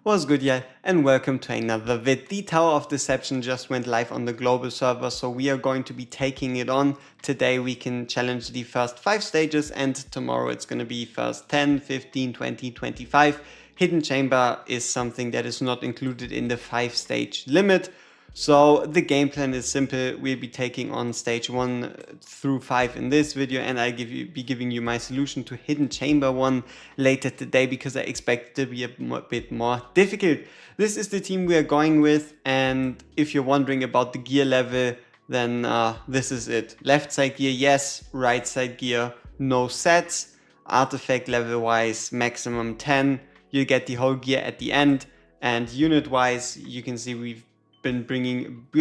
What's good, yeah, and welcome to another vid. The Tower of Deception just went live on the global server, so we are going to be taking it on. Today we can challenge the first 5 stages, and tomorrow it's going to be first 10, 15, 20, 25. Hidden Chamber is something that is not included in the 5-stage limit. So the game plan is simple. We'll be taking on stage 1 through 5 in this video, and I'll be giving you my solution to Hidden Chamber 1 later today because I expect it to be a bit more difficult. This is the team we are going with, and if you're wondering about the gear level, then this is it. Left side gear, yes. Right side gear, no sets. Artifact level wise, maximum 10. You get the whole gear at the end, and unit wise, you can see we're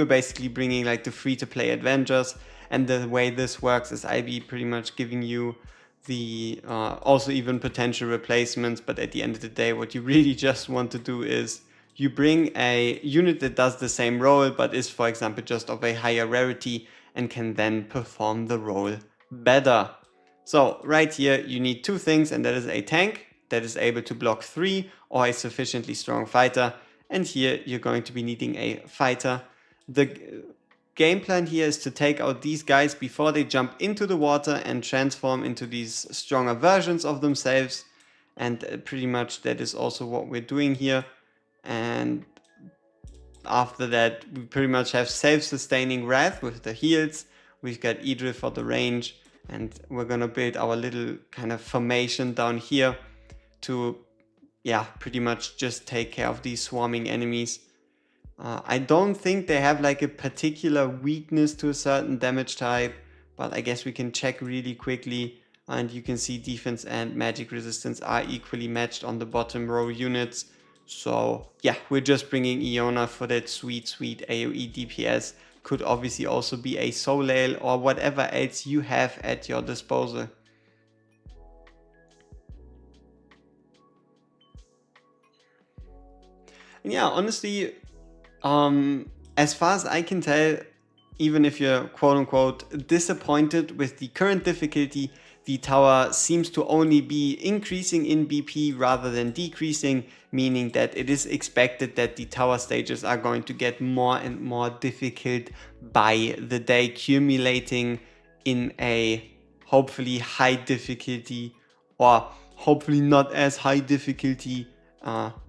basically bringing like the free-to-play adventures, and the way this works is I'll be pretty much giving you the also even potential replacements, but at the end of the day what you really just want to do is you bring a unit that does the same role but is, for example, just of a higher rarity and can then perform the role better. So right here you need 2 things, and that is a tank that is able to block 3 or a sufficiently strong fighter. And here you're going to be needing a fighter. The game plan here is to take out these guys before they jump into the water and transform into these stronger versions of themselves. And pretty much that is also what we're doing here. And after that, we pretty much have self-sustaining Wrath with the heals. We've got Idril for the range. And we're going to build our little kind of formation down here to pretty much just take care of these swarming enemies. I don't think they have like a particular weakness to a certain damage type, but I guess we can check really quickly, and you can see defense and magic resistance are equally matched on the bottom row units. So yeah, we're just bringing Iona for that sweet AoE DPS. Could obviously also be a Soul Ale or whatever else you have at your disposal. And yeah, honestly, as far as I can tell, even if you're quote-unquote disappointed with the current difficulty, the tower seems to only be increasing in BP rather than decreasing, meaning that it is expected that the tower stages are going to get more and more difficult by the day, accumulating in a hopefully high difficulty, or hopefully not as high difficulty,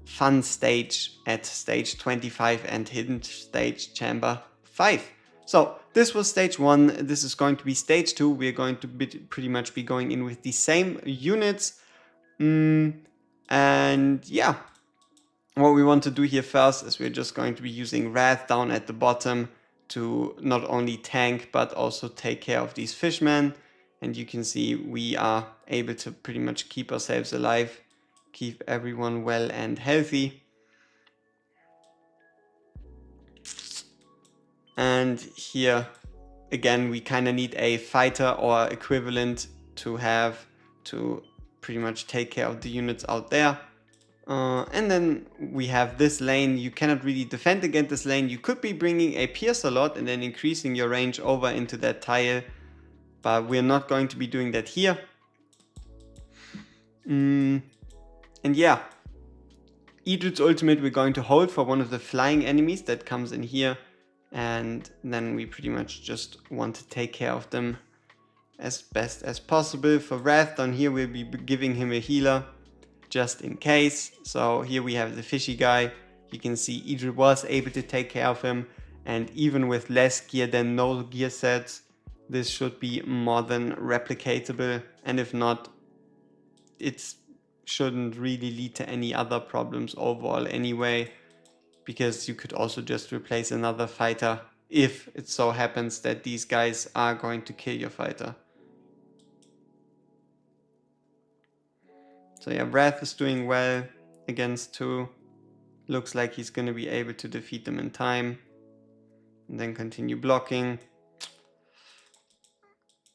fun stage at stage 25 and hidden stage chamber 5. So this was stage 1. This is going to be stage 2. We're going to pretty much be going in with the same units. And yeah, what we want to do here first is we're just going to be using Wrath down at the bottom to not only tank but also take care of these fishmen. And you can see we are able to pretty much keep ourselves alive, keep everyone well and healthy. And here again we kind of need a fighter or equivalent to have to pretty much take care of the units out there. And then we have this lane. You cannot really defend against this lane. You could be bringing a pierce a lot and then increasing your range over into that tile, but we're not going to be doing that here. And yeah, Idrit's ultimate we're going to hold for one of the flying enemies that comes in here, and then we pretty much just want to take care of them as best as possible. For Wrath down here we'll be giving him a healer just in case. So here we have the fishy guy. You can see Idrit was able to take care of him, and even with less gear than no gear sets, this should be more than replicatable, and if not, it shouldn't really lead to any other problems overall anyway, because you could also just replace another fighter if it so happens that these guys are going to kill your fighter. So yeah, Wrath is doing well against 2. Looks like he's going to be able to defeat them in time. And then continue blocking.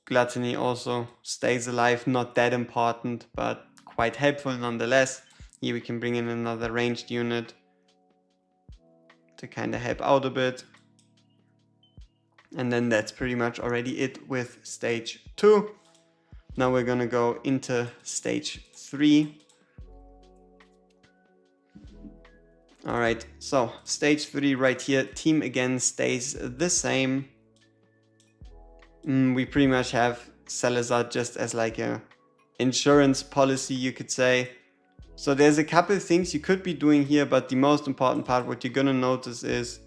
Gluttony also stays alive, not that important, but quite helpful nonetheless. Here we can bring in another ranged unit to kind of help out a bit. And then that's pretty much already it with stage 2. Now we're gonna go into stage 3. All right, so stage 3 right here, team again stays the same. We pretty much have Salazar just as like a insurance policy, you could say. So there's a couple of things you could be doing here, but the most important part, what you're gonna notice is,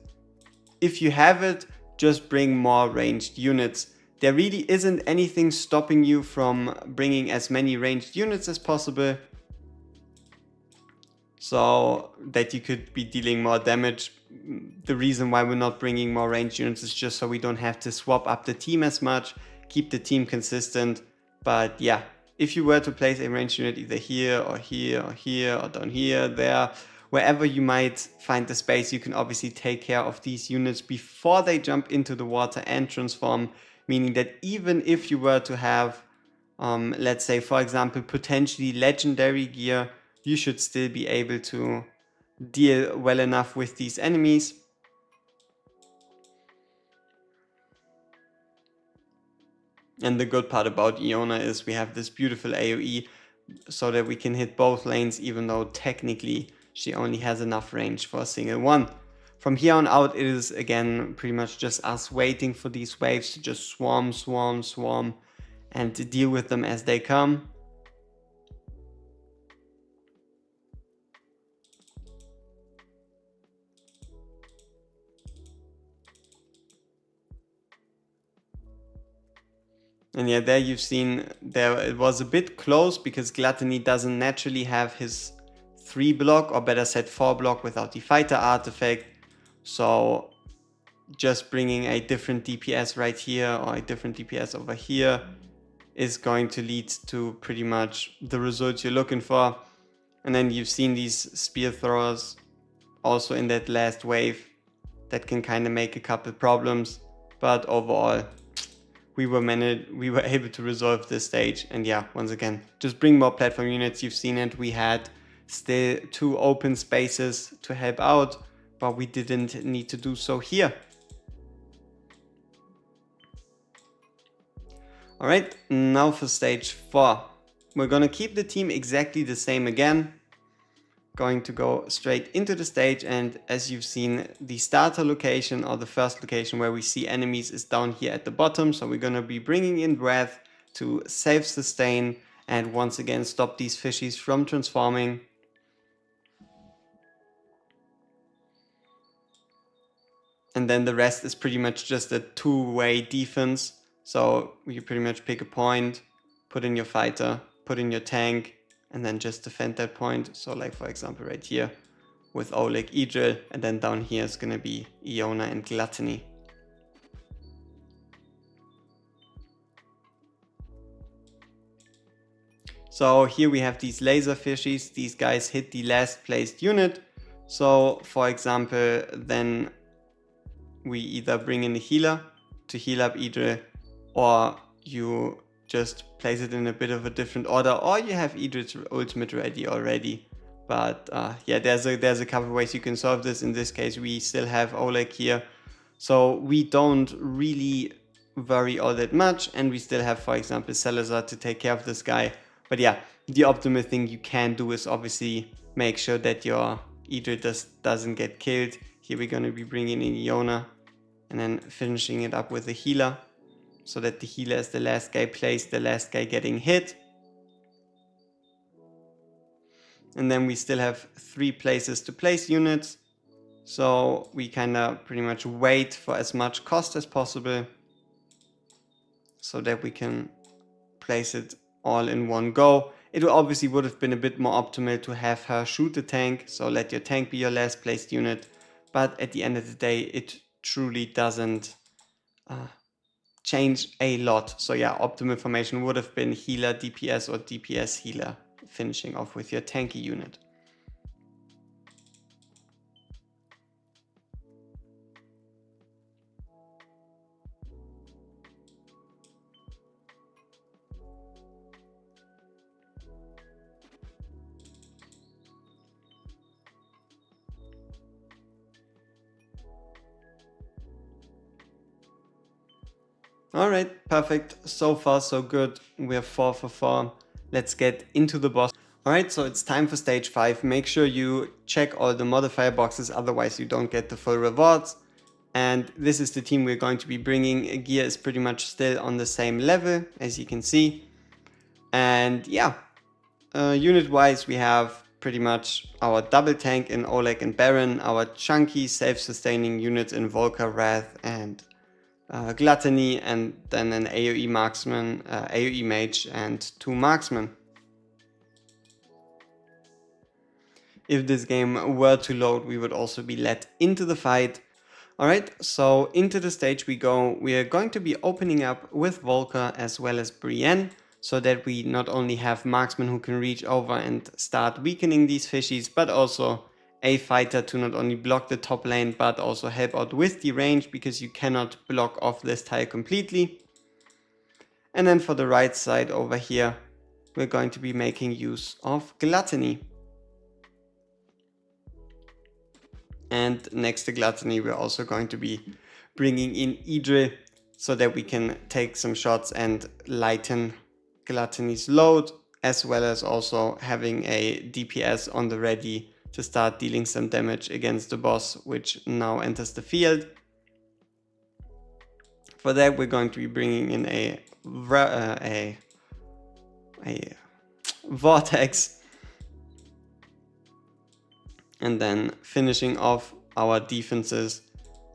if you have it, just bring more ranged units. There really isn't anything stopping you from bringing as many ranged units as possible, so that you could be dealing more damage. The reason why we're not bringing more ranged units is just so we don't have to swap up the team as much, keep the team consistent. But yeah, if you were to place a ranged unit either here or here or here or down here, there, wherever you might find the space, you can obviously take care of these units before they jump into the water and transform, meaning that even if you were to have, let's say for example, potentially legendary gear, you should still be able to deal well enough with these enemies. And the good part about Iona is we have this beautiful AoE so that we can hit both lanes, even though technically she only has enough range for a single one. From here on out, it is again pretty much just us waiting for these waves to just swarm and to deal with them as they come. And yeah, there you've seen, there it was a bit close because Gluttony doesn't naturally have his 3 block, or better said 4 block, without the fighter artifact. So just bringing a different DPS right here or a different DPS over here is going to lead to pretty much the results you're looking for. And then you've seen these spear throwers also in that last wave that can kind of make a couple problems, but overall we were able to resolve this stage. And yeah, once again, just bring more platform units. You've seen it, we had still 2 open spaces to help out, but we didn't need to do so here. All right, now for stage 4. We're gonna keep the team exactly the same again. Going to go straight into the stage, and as you've seen, the starter location, or the first location where we see enemies, is down here at the bottom. So we're gonna be bringing in Breath to self-sustain and once again stop these fishies from transforming. And then the rest is pretty much just a 2-way defense. So you pretty much pick a point, put in your fighter, put in your tank, and then just defend that point. So like for example right here with Oleg, Idril, and then down here is gonna be Iona and Gluttony. So here we have these laser fishies. These guys hit the last placed unit. So for example, then we either bring in a healer to heal up Idril, or you just place it in a bit of a different order, or you have Idril's ultimate ready already. But yeah, there's a couple of ways you can solve this. In this case, we still have Oleg here, so we don't really worry all that much, and we still have, for example, Salazar to take care of this guy. But yeah, the optimal thing you can do is obviously make sure that your Idril doesn't get killed. Here we're going to be bringing in Iona and then finishing it up with a healer, so that the healer is the last guy placed, the last guy getting hit. And then we still have 3 places to place units. So we kind of pretty much wait for as much cost as possible, so that we can place it all in one go. It obviously would have been a bit more optimal to have her shoot the tank, so let your tank be your last placed unit. But at the end of the day, it truly doesn't change a lot. So yeah, optimal formation would have been healer, DPS, or DPS healer, finishing off with your tanky unit. Alright, perfect. So far so good. We're 4 for 4. Let's get into the boss. Alright, so it's time for stage 5. Make sure you check all the modifier boxes, otherwise you don't get the full rewards. And this is the team we're going to be bringing. Gear is pretty much still on the same level, as you can see. And yeah, unit wise we have pretty much our double tank in Oleg and Baron, our chunky self-sustaining units in Volker, Wrath and Gluttony, and then an AoE marksman, AoE mage and 2 marksmen. If this game were to load, we would also be let into the fight. Alright, so into the stage we go. We are going to be opening up with Volker as well as Brienne, so that we not only have marksmen who can reach over and start weakening these fishies, but also a fighter to not only block the top lane, but also help out with the range, because you cannot block off this tile completely. And then for the right side over here, we're going to be making use of Gluttony. And next to Gluttony, we're also going to be bringing in Idril, so that we can take some shots and lighten Gluttony's load, as well as also having a DPS on the ready to start dealing some damage against the boss, which now enters the field. For that, we're going to be bringing in a Vortex, and then finishing off our defenses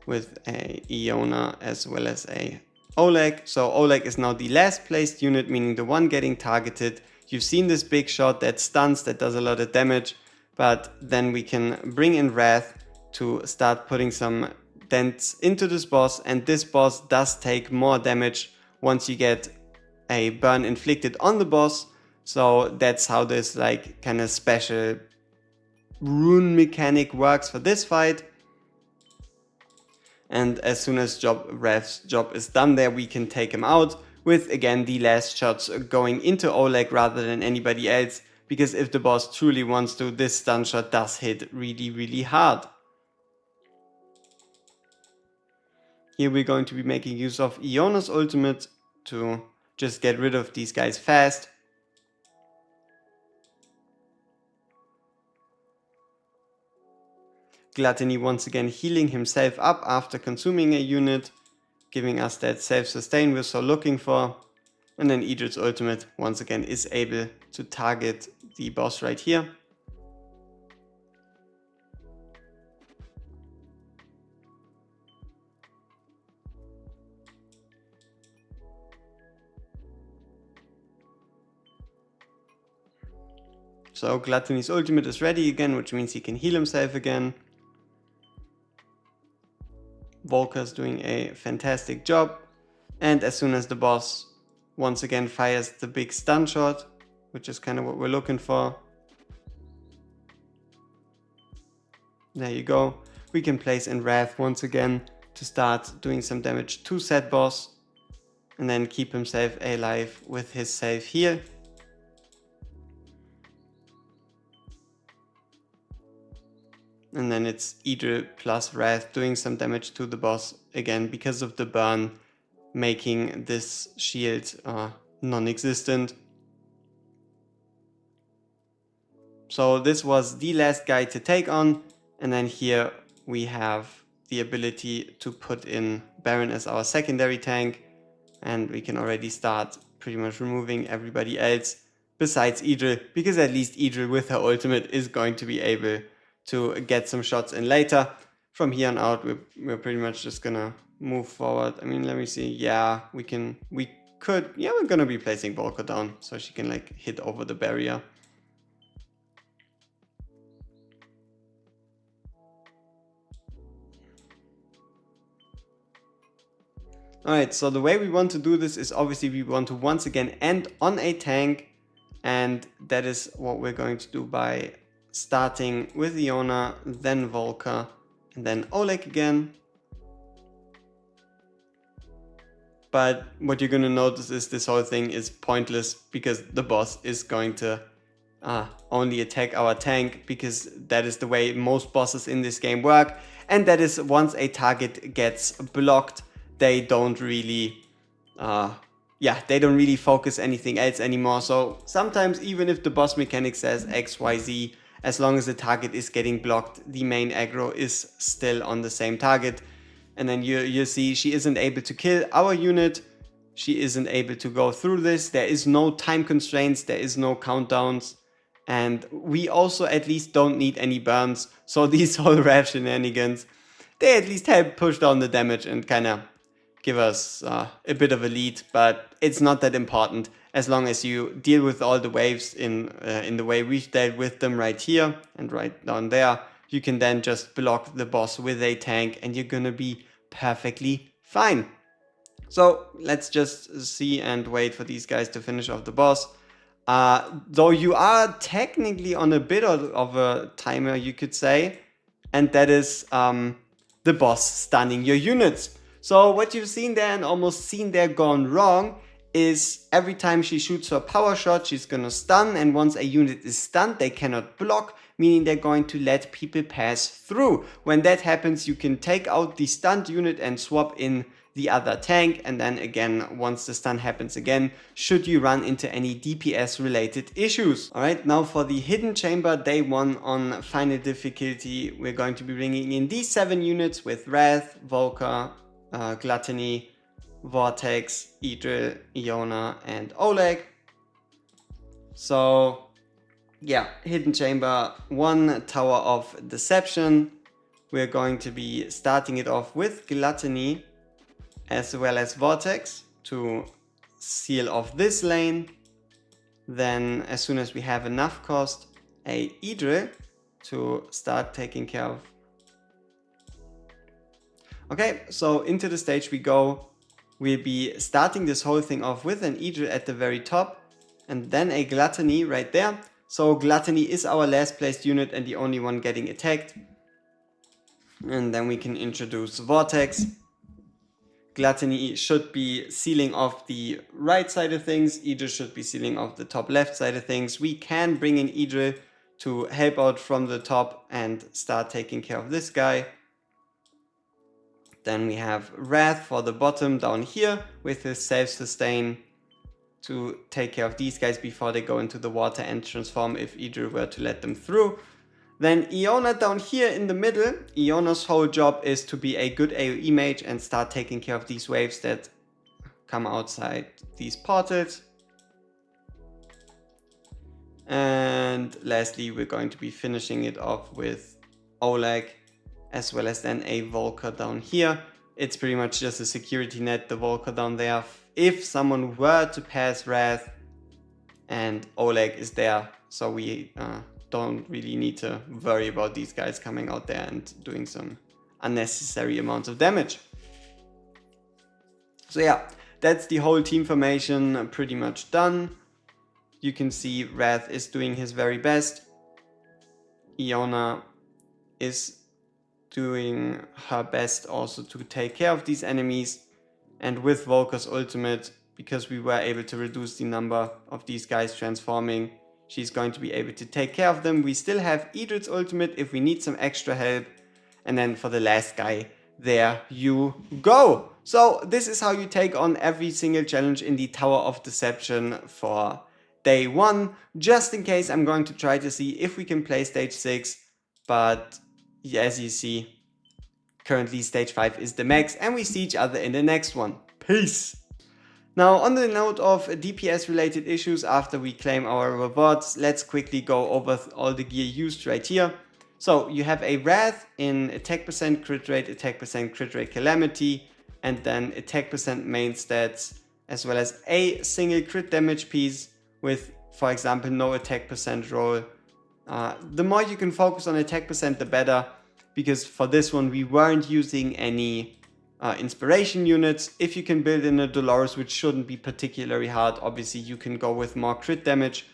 with a Iona as well as a Oleg. So Oleg is now the last placed unit, meaning the one getting targeted. You've seen this big shot that stuns, that does a lot of damage, but then we can bring in Wrath to start putting some dents into this boss, and this boss does take more damage once you get a burn inflicted on the boss. So that's how this like kind of special rune mechanic works for this fight. And as soon as Wrath's job is done there, we can take him out with, again, the last shots going into Oleg rather than anybody else, because if the boss truly wants to, this stun shot does hit really hard. Here we're going to be making use of Iona's ultimate to just get rid of these guys fast. Gluttony once again healing himself up after consuming a unit, giving us that self-sustain we're so looking for. And then Idril's ultimate once again is able to target the boss right here. So Gluttony's ultimate is ready again, which means he can heal himself again. Volker's doing a fantastic job, and as soon as the boss once again fires the big stun shot, which is kind of what we're looking for, there you go, we can place in Wrath once again to start doing some damage to said boss, and then keep himself alive with his self heal. And then it's Idril plus Wrath doing some damage to the boss again because of the burn, making this shield non-existent. So this was the last guy to take on, and then here we have the ability to put in Baron as our secondary tank, and we can already start pretty much removing everybody else besides Idril, because at least Idril with her ultimate is going to be able to get some shots in later. From here on out, we're pretty much just gonna move forward. I mean, let me see. Yeah, we're gonna be placing Volker down so she can like hit over the barrier. Alright, so the way we want to do this is obviously we want to once again end on a tank, and that is what we're going to do by starting with Iona, then Volker, and then Oleg again. But what you're going to notice is this whole thing is pointless, because the boss is going to only attack our tank, because that is the way most bosses in this game work, and that is once a target gets blocked, they don't really yeah, they don't really focus anything else anymore. So sometimes even if the boss mechanic says XYZ, as long as the target is getting blocked, the main aggro is still on the same target. And then you see she isn't able to kill our unit. She isn't able to go through this. There is no time constraints. There is no countdowns. And we also at least don't need any burns. So these whole Rev shenanigans, they at least help push down the damage and kind of give us a bit of a lead. But it's not that important as long as you deal with all the waves in the way we've dealt with them right here and right down there. You can then just block the boss with a tank and you're gonna be perfectly fine. So let's just see and wait for these guys to finish off the boss. Though you are technically on a bit of a timer, you could say, and that is the boss stunning your units. So what you've seen there and almost seen there gone wrong is every time she shoots her power shot, she's gonna stun, and once a unit is stunned, they cannot block, meaning they're going to let people pass through. When that happens, you can take out the stunned unit and swap in the other tank, and then again, once the stun happens again, should you run into any DPS related issues. Alright, now for the hidden chamber day 1 on final difficulty, we're going to be bringing in these 7 units with Wrath, Volker, Gluttony, Vortex, Idril, Iona, and Oleg. So yeah, hidden chamber 1, Tower of Deception. We're going to be starting it off with Gluttony as well as Vortex to seal off this lane. Then as soon as we have enough cost, a Idril to start taking care of. Okay, so into the stage we go. We'll be starting this whole thing off with an Idril at the very top and then a Gluttony right there. So Gluttony is our last placed unit and the only one getting attacked. And then we can introduce Vortex. Gluttony should be sealing off the right side of things. Idril should be sealing off the top left side of things. We can bring in Idril to help out from the top and start taking care of this guy. Then we have Wrath for the bottom down here with his self-sustain to take care of these guys before they go into the water and transform if Idril were to let them through. Then Iona down here in the middle. Iona's whole job is to be a good AoE mage and start taking care of these waves that come outside these portals. And lastly, we're going to be finishing it off with Oleg, as well as then a Volker down here. It's pretty much just a security net, the Volker down there. If someone were to pass Wrath, and Oleg is there, so we don't really need to worry about these guys coming out there and doing some unnecessary amounts of damage. So yeah, that's the whole team formation pretty much done. You can see Wrath is doing his very best. Iona is doing her best also to take care of these enemies. And with Volker's ultimate, because we were able to reduce the number of these guys transforming, she's going to be able to take care of them. We still have Idril's ultimate if we need some extra help. And then for the last guy, there you go. So this is how you take on every single challenge in the Tower of Deception for day 1. Just in case, I'm going to try to see if we can play stage 6. But as you see, currently stage 5 is the max and we see each other in the next one. Peace! Now, on the note of DPS related issues, after we claim our rewards, let's quickly go over all the gear used right here. So you have a Wrath in attack percent, crit rate, calamity, and then attack percent main stats, as well as a single crit damage piece with, for example, no attack percent roll. The more you can focus on attack percent, the better, because for this one we weren't using any inspiration units. If you can build in a Dolores, which shouldn't be particularly hard, obviously you can go with more crit damage.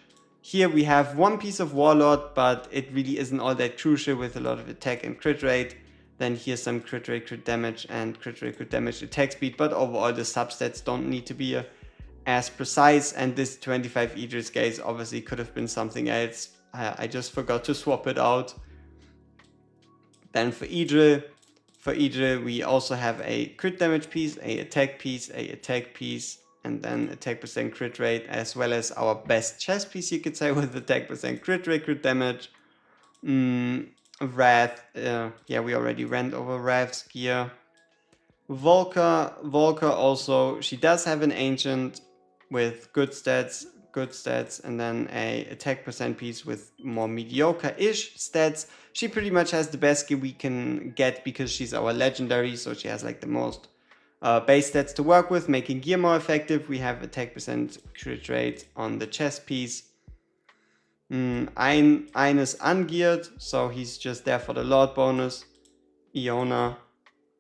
Here we have one piece of Warlord, but it really isn't all that crucial with a lot of attack and crit rate. Then here's some crit rate, crit damage, and crit rate, crit damage, attack speed, but overall the substats don't need to be as precise, and this 25 Idril scales obviously could have been something else. I just forgot to swap it out. Then for Idril we also have a crit damage piece, a attack piece, and then attack percent crit rate, as well as our best chess piece, you could say, with attack percent crit rate, crit damage. Wrath, yeah, we already ran over Wrath's gear. Volker also, she does have an ancient with good stats, and then a attack percent piece with more mediocre-ish stats. She pretty much has the best gear we can get because she's our legendary, so she has like the most base stats to work with, making gear more effective. We have attack percent crit rate on the chest piece. Ein is ungeared, so he's just there for the Lord bonus. Iona,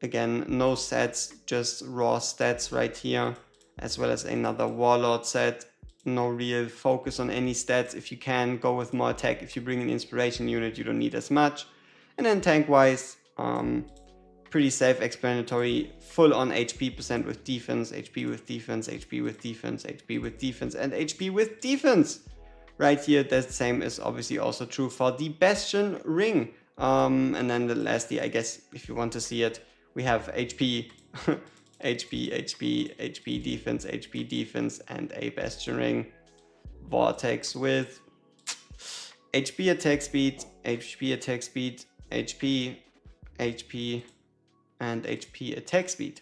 again, no sets, just raw stats right here, as well as another Warlord set. No real focus on any stats. If you can, go with more attack. If you bring an inspiration unit, you don't need as much. And then tank-wise, pretty self-explanatory, full on HP percent with defense, HP with defense, HP with defense, HP with defense, and HP with defense. Right here, the same is obviously also true for the Bastion ring. And then lastly, I guess, if you want to see it, we have HP, HP defense, and a Bastion ring. Vortex with HP attack speed, HP, and HP attack speed.